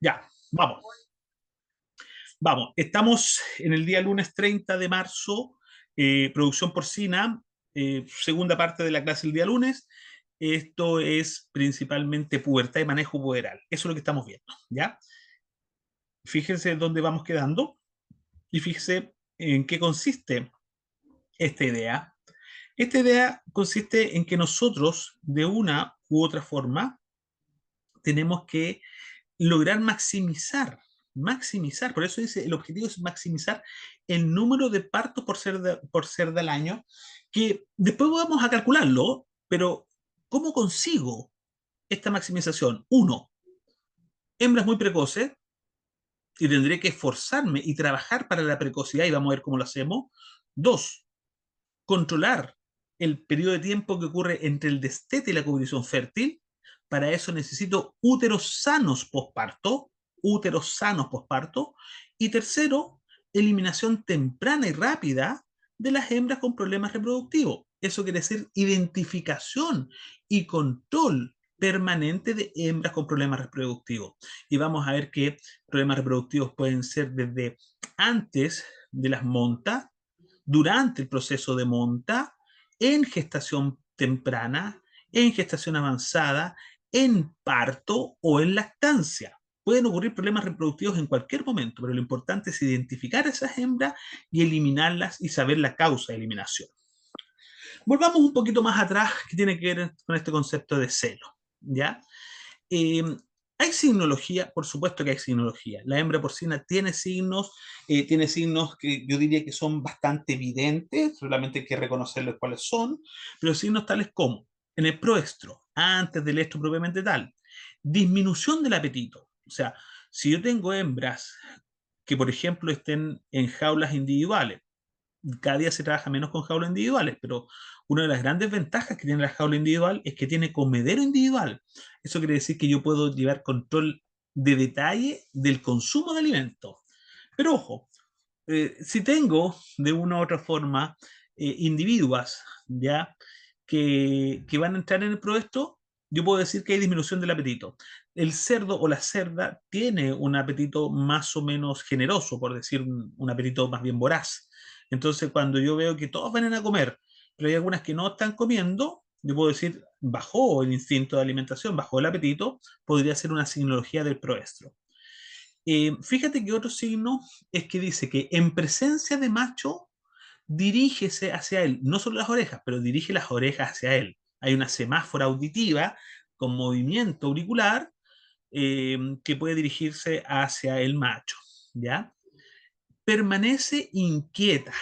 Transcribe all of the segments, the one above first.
Ya, vamos. Vamos, estamos en el día lunes 30 de marzo, producción porcina, segunda parte de la clase el día lunes. Esto es principalmente pubertad y manejo puberal. Eso es lo que estamos viendo, ¿ya? Fíjense dónde vamos quedando y fíjense en qué consiste esta idea. Esta idea consiste en que nosotros, de una u otra forma, tenemos que lograr maximizar, por eso dice, el objetivo es maximizar el número de partos por cerda al año, que después vamos a calcularlo, pero ¿cómo consigo esta maximización? Uno, hembras muy precoces, y tendré que esforzarme y trabajar para la precocidad, y vamos a ver cómo lo hacemos. Dos, controlar el periodo de tiempo que ocurre entre el destete y la cubrición fértil. Para eso necesito úteros sanos posparto. Y tercero, eliminación temprana y rápida de las hembras con problemas reproductivos. Eso quiere decir identificación y control permanente de hembras con problemas reproductivos. Y vamos a ver que problemas reproductivos pueden ser desde antes de las montas, durante el proceso de monta, en gestación temprana, en gestación avanzada, en parto o en lactancia. Pueden ocurrir problemas reproductivos en cualquier momento, pero lo importante es identificar esas hembras y eliminarlas y saber la causa de eliminación. Volvamos un poquito más atrás, que tiene que ver con este concepto de celo, ¿ya? Eh, ¿Hay signología? Por supuesto que hay signología. La hembra porcina tiene signos que yo diría que son bastante evidentes, solamente hay que reconocerlos cuáles son, pero signos tales como en el proestro, antes del estro propiamente tal, disminución del apetito. O sea, si yo tengo hembras que, por ejemplo, estén en jaulas individuales, cada día se trabaja menos con jaulas individuales, pero una de las grandes ventajas que tiene la jaula individual es que tiene comedero individual. Eso quiere decir que yo puedo llevar control de detalle del consumo de alimentos. Pero ojo, si tengo de una u otra forma individuas ya que van a entrar en el proyecto, yo puedo decir que hay disminución del apetito. El cerdo o la cerda tiene un apetito más o menos generoso, por decir un apetito más bien voraz. Entonces, cuando yo veo que todos van a comer, pero hay algunas que no están comiendo, yo puedo decir, bajó el instinto de alimentación, bajó el apetito, podría ser una signología del proestro. Fíjate que otro signo es que dice que en presencia de macho, dirígese hacia él, no solo las orejas, pero dirige las orejas hacia él. Hay una semáfora auditiva con movimiento auricular que puede dirigirse hacia el macho, ¿ya? Permanece inquieta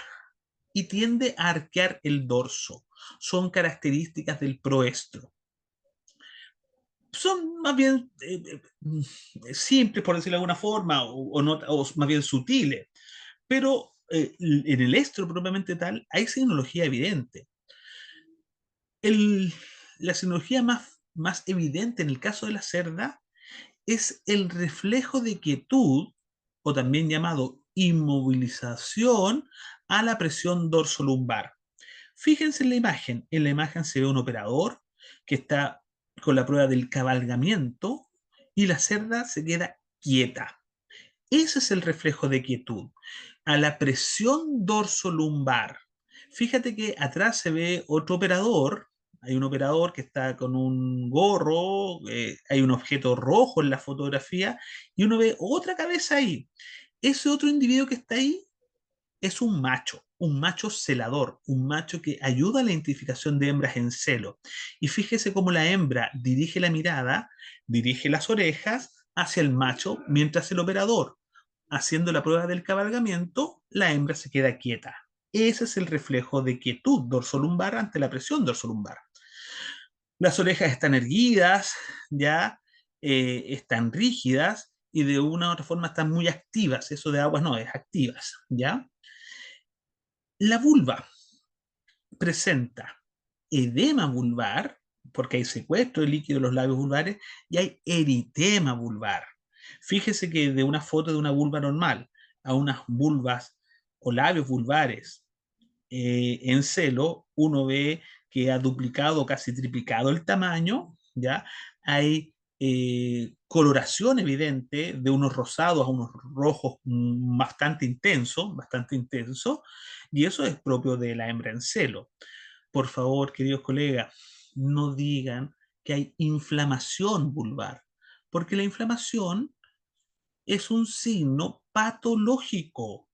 y tiende a arquear el dorso. Son características del proestro. Son más bien simples, por decirlo de alguna forma, o más bien sutiles, pero en el estro propiamente tal hay signología evidente. El, la signología más evidente en el caso de la cerda es el reflejo de quietud, o también llamado inmovilización, a la presión dorsolumbar. Fíjense en la imagen se ve un operador que está con la prueba del cabalgamiento y la cerda se queda quieta. Ese es el reflejo de quietud. A la presión dorsolumbar. Fíjate que atrás se ve otro operador. Hay un operador que está con un gorro, hay un objeto rojo en la fotografía y uno ve otra cabeza ahí. Ese otro individuo que está ahí es un macho celador, un macho que ayuda a la identificación de hembras en celo. Y fíjese cómo la hembra dirige la mirada, dirige las orejas hacia el macho, mientras el operador, haciendo la prueba del cabalgamiento, la hembra se queda quieta. Ese es el reflejo de quietud dorsolumbar ante la presión dorsolumbar. Las orejas están erguidas, ya están rígidas y de una u otra forma están muy activas. Eso de aguas no, es activas, ¿ya? La vulva presenta edema vulvar, porque hay secuestro de líquido en los labios vulvares, y hay eritema vulvar. Fíjese que de una foto de una vulva normal a unas vulvas o labios vulvares en celo, uno ve que ha duplicado, casi triplicado el tamaño, ¿ya? Hay coloración evidente de unos rosados a unos rojos bastante intenso, y eso es propio de la hembra en celo. Por favor, queridos colegas, no digan que hay inflamación vulvar, porque la inflamación es un signo patológico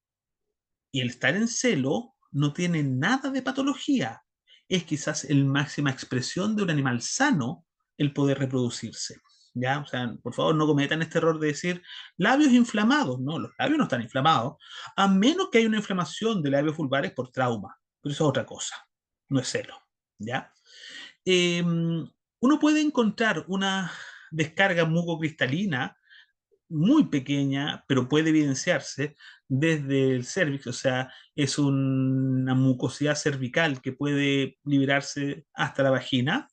y el estar en celo no tiene nada de patología. Es quizás el máxima expresión de un animal sano el poder reproducirse. ¿Ya? O sea, por favor, no cometan este error de decir labios inflamados. No, los labios no están inflamados, a menos que haya una inflamación de labios vulvares por trauma. Pero eso es otra cosa, no es celo. ¿Ya? Eh, Uno puede encontrar una descarga mucocristalina muy pequeña, pero puede evidenciarse desde el cervix, o sea, es una mucosidad cervical que puede liberarse hasta la vagina,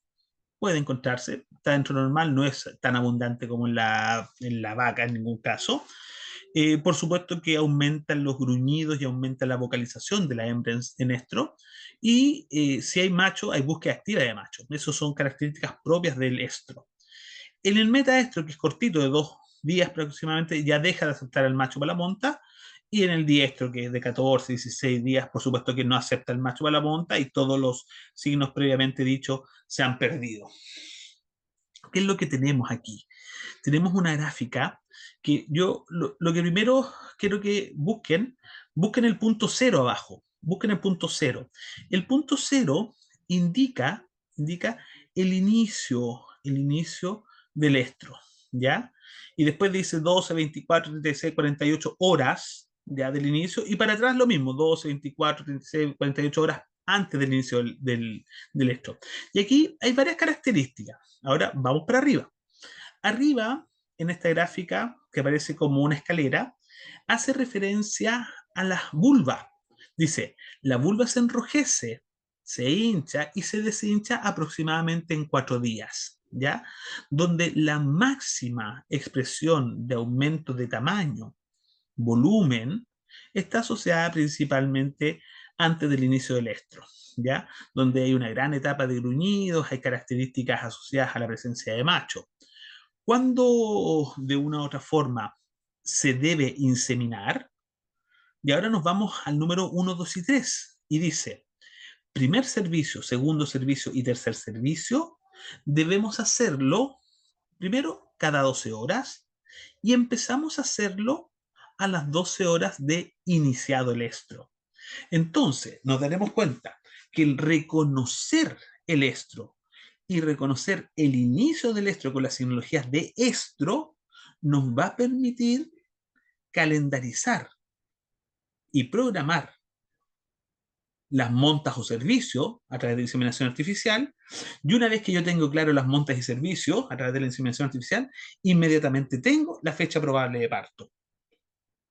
puede encontrarse, está dentro de lo normal, no es tan abundante como en la vaca en ningún caso. Por supuesto que aumentan los gruñidos y aumenta la vocalización de la hembra en estro. Y si hay macho, hay búsqueda activa de macho. Esas son características propias del estro. En el metaestro, que es cortito, de 2 días aproximadamente, ya deja de aceptar al macho para la monta. Y en el diestro, que es de 14, 16 días, por supuesto que no acepta el macho para la monta y todos los signos previamente dichos se han perdido. ¿Qué es lo que tenemos aquí? Tenemos una gráfica que yo lo que primero quiero que busquen el punto cero abajo, busquen el punto cero. El punto cero indica el inicio del estro, ¿ya? Y después dice 12, 24, 36, 48 horas, ya, del inicio, y para atrás lo mismo, 12, 24, 36, 48 horas antes del inicio del estro. Y aquí hay varias características. Ahora vamos para arriba. Arriba, en esta gráfica, que aparece como una escalera, hace referencia a la vulva. Dice, la vulva se enrojece, se hincha y se deshincha aproximadamente en 4 días, ¿ya? Donde la máxima expresión de aumento de tamaño, volumen, está asociada principalmente antes del inicio del estro, ¿ya? Donde hay una gran etapa de gruñidos, hay características asociadas a la presencia de macho. ¿Cuándo de una u otra forma se debe inseminar? Y ahora nos vamos al número 1, 2 y 3. Y dice, primer servicio, segundo servicio y tercer servicio, debemos hacerlo primero cada 12 horas y empezamos a hacerlo a las 12 horas de iniciado el estro. Entonces, nos daremos cuenta que el reconocer el estro y reconocer el inicio del estro con las simbologías de estro nos va a permitir calendarizar y programar las montas o servicios a través de inseminación artificial. Y una vez que yo tengo claro las montas y servicios a través de la inseminación artificial, inmediatamente tengo la fecha probable de parto.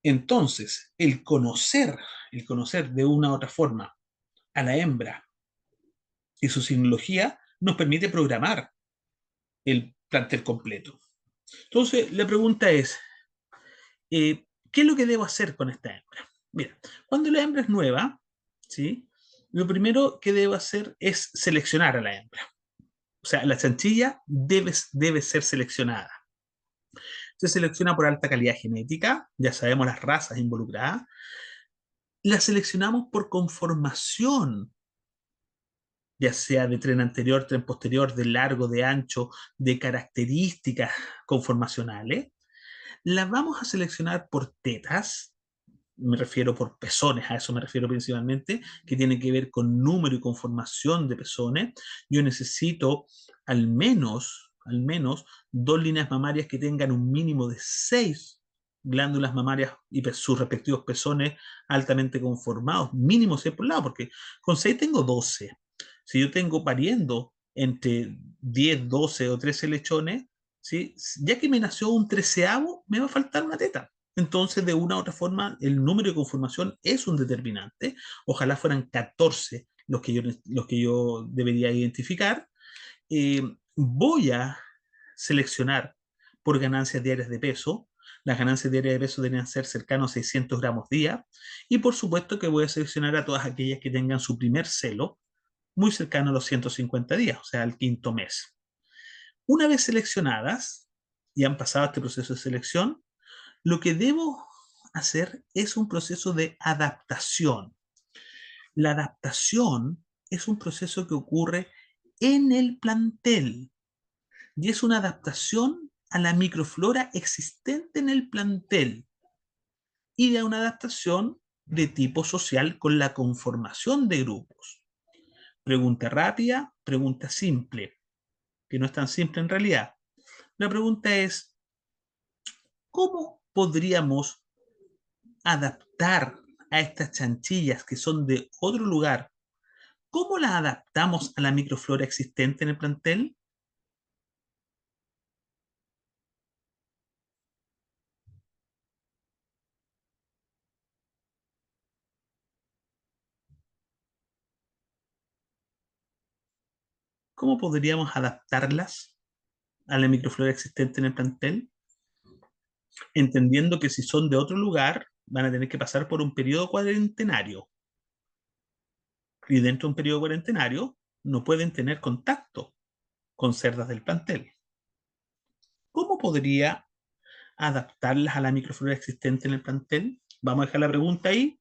Entonces, el conocer de una u otra forma a la hembra y su simbología nos permite programar el plantel completo. Entonces, la pregunta es, ¿qué es lo que debo hacer con esta hembra? Mira, cuando la hembra es nueva, ¿sí? Lo primero que debo hacer es seleccionar a la hembra. O sea, la chanchilla debe ser seleccionada. Se selecciona por alta calidad genética, ya sabemos las razas involucradas. La seleccionamos por conformación, ya sea de tren anterior, tren posterior, de largo, de ancho, de características conformacionales. Las vamos a seleccionar por tetas, me refiero por pezones, a eso me refiero principalmente, que tiene que ver con número y conformación de pezones. Yo necesito al menos 2 líneas mamarias que tengan un mínimo de 6 glándulas mamarias y sus respectivos pezones altamente conformados, mínimo 6 por lado, porque con 6 tengo 12. Si yo tengo pariendo entre 10, 12 o 13 lechones, ¿sí? Ya que me nació un treceavo, me va a faltar una teta. Entonces, de una u otra forma, el número de conformación es un determinante. Ojalá fueran 14 los que yo debería identificar. Voy a seleccionar por ganancias diarias de peso. Las ganancias diarias de peso deberían ser cercanos a 600 gramos día. Y por supuesto que voy a seleccionar a todas aquellas que tengan su primer celo muy cercano a los 150 días, o sea, al quinto mes. Una vez seleccionadas, y han pasado este proceso de selección, lo que debo hacer es un proceso de adaptación. La adaptación es un proceso que ocurre en el plantel y es una adaptación a la microflora existente en el plantel y de una adaptación de tipo social con la conformación de grupos. Pregunta rápida, pregunta simple, que no es tan simple en realidad. La pregunta es, ¿cómo podríamos adaptar a estas chanchillas que son de otro lugar? ¿Cómo las adaptamos a la microflora existente en el plantel? ¿Cómo podríamos adaptarlas a la microflora existente en el plantel? Entendiendo que si son de otro lugar, van a tener que pasar por un periodo cuarentenario. Y dentro de un periodo cuarentenario no pueden tener contacto con cerdas del plantel. ¿Cómo podría adaptarlas a la microflora existente en el plantel? Vamos a dejar la pregunta ahí.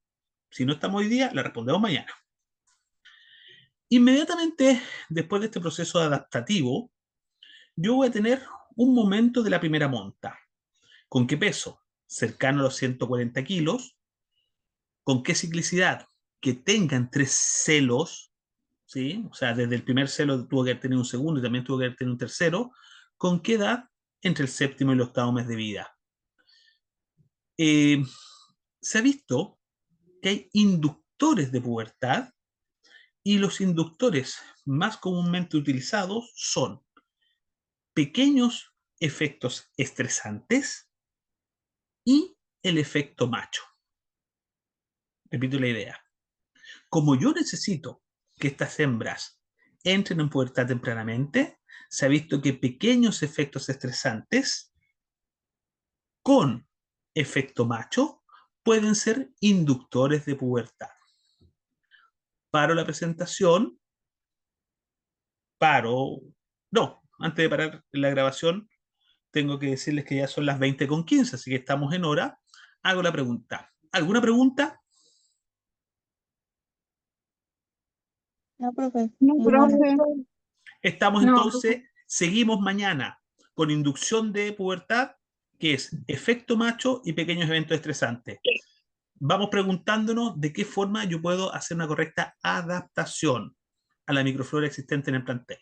Si no estamos hoy día, la respondemos mañana. Inmediatamente después de este proceso adaptativo, yo voy a tener un momento de la primera monta. ¿Con qué peso? Cercano a los 140 kilos. ¿Con qué ciclicidad? Que tengan 3 celos, ¿sí? O sea, desde el primer celo tuvo que haber tenido un segundo y también tuvo que haber tenido un tercero. ¿Con qué edad? Entre el séptimo y el octavo mes de vida. Eh, Se ha visto que hay inductores de pubertad y los inductores más comúnmente utilizados son pequeños efectos estresantes y el efecto macho. Repito la idea. Como yo necesito que estas hembras entren en pubertad tempranamente, se ha visto que pequeños efectos estresantes con efecto macho pueden ser inductores de pubertad. Paro la presentación, paro, no, antes de parar la grabación, tengo que decirles que ya son las 20:15, así que estamos en hora. Hago la pregunta. ¿Alguna pregunta? No, profe. No, Muy buena. profe, Estamos no. entonces, seguimos mañana con inducción de pubertad, que es efecto macho y pequeños eventos estresantes. Vamos preguntándonos de qué forma yo puedo hacer una correcta adaptación a la microflora existente en el plantel.